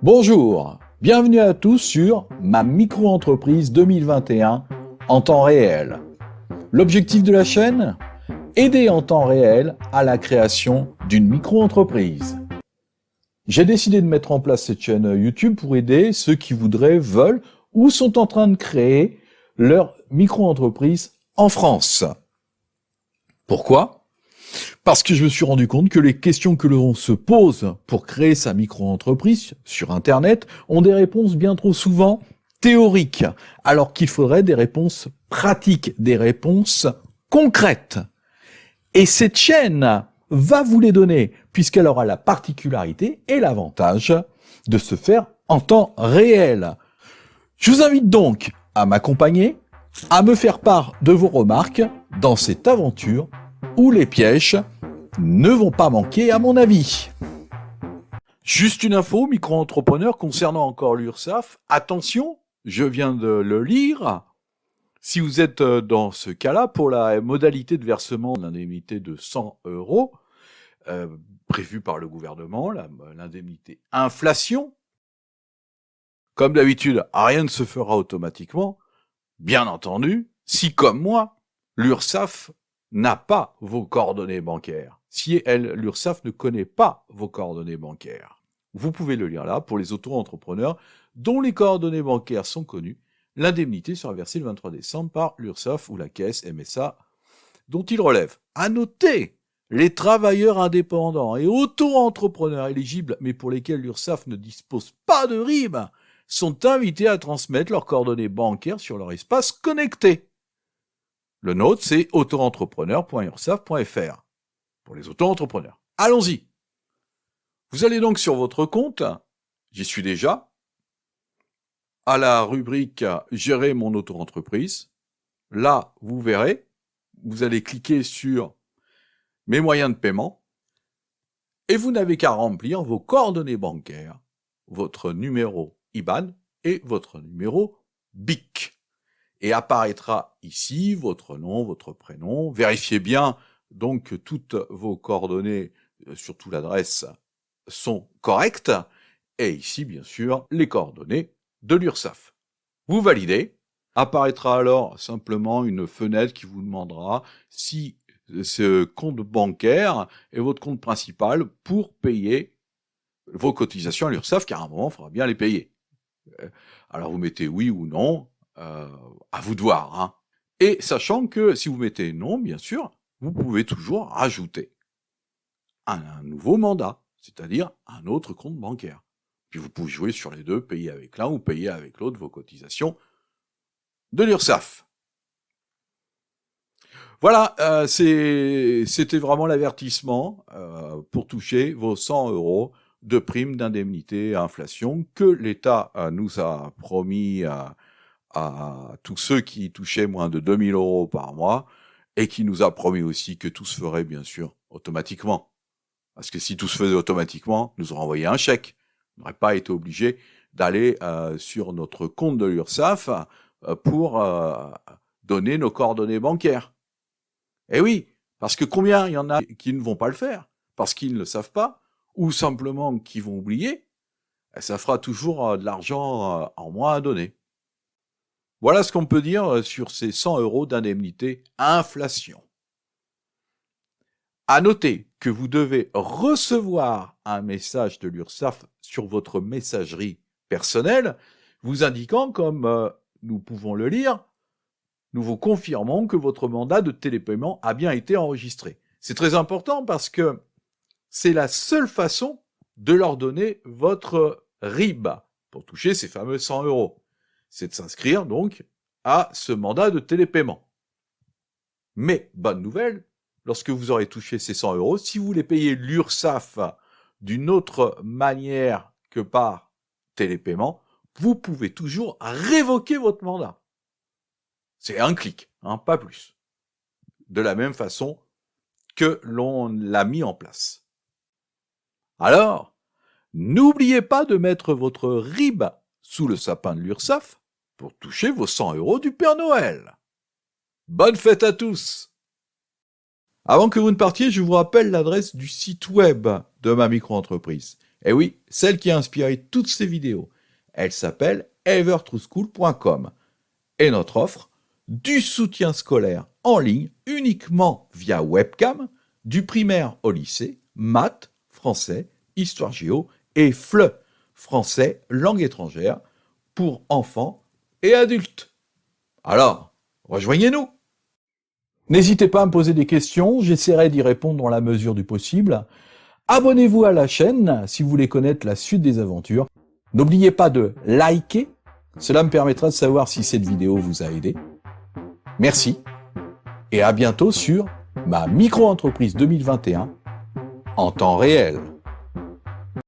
Bonjour, bienvenue à tous sur Ma micro-entreprise 2021 en temps réel. L'objectif de la chaîne ? Aider en temps réel à la création d'une micro-entreprise. J'ai décidé de mettre en place cette chaîne YouTube pour aider ceux qui voudraient, veulent ou sont en train de créer leur micro-entreprise en France. Pourquoi ? Parce que je me suis rendu compte que les questions que l'on se pose pour créer sa micro-entreprise sur Internet ont des réponses bien trop souvent théoriques, alors qu'il faudrait des réponses pratiques, des réponses concrètes. Et cette chaîne va vous les donner, puisqu'elle aura la particularité et l'avantage de se faire en temps réel. Je vous invite donc à m'accompagner, à me faire part de vos remarques dans cette aventure où les pièges ne vont pas manquer à mon avis. Juste une info, micro-entrepreneur, concernant encore l'URSSAF. Attention, je viens de le lire. Si vous êtes dans ce cas-là, pour la modalité de versement de l'indemnité de 100 € prévue par le gouvernement, l'indemnité inflation, comme d'habitude, rien ne se fera automatiquement. Bien entendu, si comme moi, l'URSSAF n'a pas vos coordonnées bancaires, si l'URSSAF ne connaît pas vos coordonnées bancaires, vous pouvez le lire là, pour les auto-entrepreneurs dont les coordonnées bancaires sont connues, l'indemnité sera versée le 23 décembre par l'URSSAF ou la caisse MSA dont il relève. À noter, les travailleurs indépendants et auto-entrepreneurs éligibles, mais pour lesquels l'URSSAF ne dispose pas de RIB, sont invités à transmettre leurs coordonnées bancaires sur leur espace connecté. Le nôtre, c'est autoentrepreneur.ursaf.fr pour les auto-entrepreneurs. Allons-y. Vous allez donc sur votre compte, j'y suis déjà, à la rubrique « Gérer mon auto-entreprise ». Là, vous verrez, vous allez cliquer sur « Mes moyens de paiement » et vous n'avez qu'à remplir vos coordonnées bancaires, votre numéro IBAN et votre numéro BIC. Et apparaîtra ici votre nom, votre prénom. Vérifiez bien donc que toutes vos coordonnées, surtout l'adresse, sont correctes. Et ici, bien sûr, les coordonnées de l'URSSAF. Vous validez. Apparaîtra alors simplement une fenêtre qui vous demandera si ce compte bancaire est votre compte principal pour payer vos cotisations à l'URSSAF, car à un moment, il faudra bien les payer. Alors vous mettez oui ou non, à vous de voir. Hein. Et sachant que si vous mettez non, bien sûr, vous pouvez toujours rajouter un nouveau mandat, c'est-à-dire un autre compte bancaire. Puis vous pouvez jouer sur les deux, payer avec l'un ou payer avec l'autre vos cotisations de l'URSSAF. Voilà, c'était vraiment l'avertissement pour toucher vos 100 € de prime d'indemnité à inflation que l'État nous a promis à tous ceux qui touchaient moins de 2 000 € par mois et qui nous a promis aussi que tout se ferait bien sûr automatiquement. Parce que si tout se faisait automatiquement, nous aurions envoyé un chèque. On n'aurait pas été obligé d'aller sur notre compte de l'URSSAF pour donner nos coordonnées bancaires. Eh oui, parce que combien il y en a qui ne vont pas le faire, parce qu'ils ne le savent pas, ou simplement qui vont oublier, ça fera toujours de l'argent en moins à donner. Voilà ce qu'on peut dire sur ces 100 € d'indemnité inflation. À noter que vous devez recevoir un message de l'URSSAF sur votre messagerie personnelle, vous indiquant, comme nous pouvons le lire, nous vous confirmons que votre mandat de télépaiement a bien été enregistré. C'est très important parce que c'est la seule façon de leur donner votre RIB pour toucher ces fameux 100 €. C'est de s'inscrire donc à ce mandat de télépaiement. Mais, bonne nouvelle, lorsque vous aurez touché ces 100 €, si vous voulez payer l'URSSAF d'une autre manière que par télépaiement, vous pouvez toujours révoquer votre mandat. C'est un clic, hein, pas plus. De la même façon que l'on l'a mis en place. Alors, n'oubliez pas de mettre votre RIB sous le sapin de l'URSSAF pour toucher vos 100 € du Père Noël. Bonne fête à tous! Avant que vous ne partiez, je vous rappelle l'adresse du site web de ma micro-entreprise. Et oui, celle qui a inspiré toutes ces vidéos. Elle s'appelle evertrueschool.com. Et notre offre, du soutien scolaire en ligne uniquement via webcam, du primaire au lycée, maths, français, histoire géo et FLE, français, langue étrangère, pour enfants et adultes. Alors, rejoignez-nous! N'hésitez pas à me poser des questions, j'essaierai d'y répondre dans la mesure du possible. Abonnez-vous à la chaîne si vous voulez connaître la suite des aventures. N'oubliez pas de liker, cela me permettra de savoir si cette vidéo vous a aidé. Merci et à bientôt sur ma micro-entreprise 2021 en temps réel.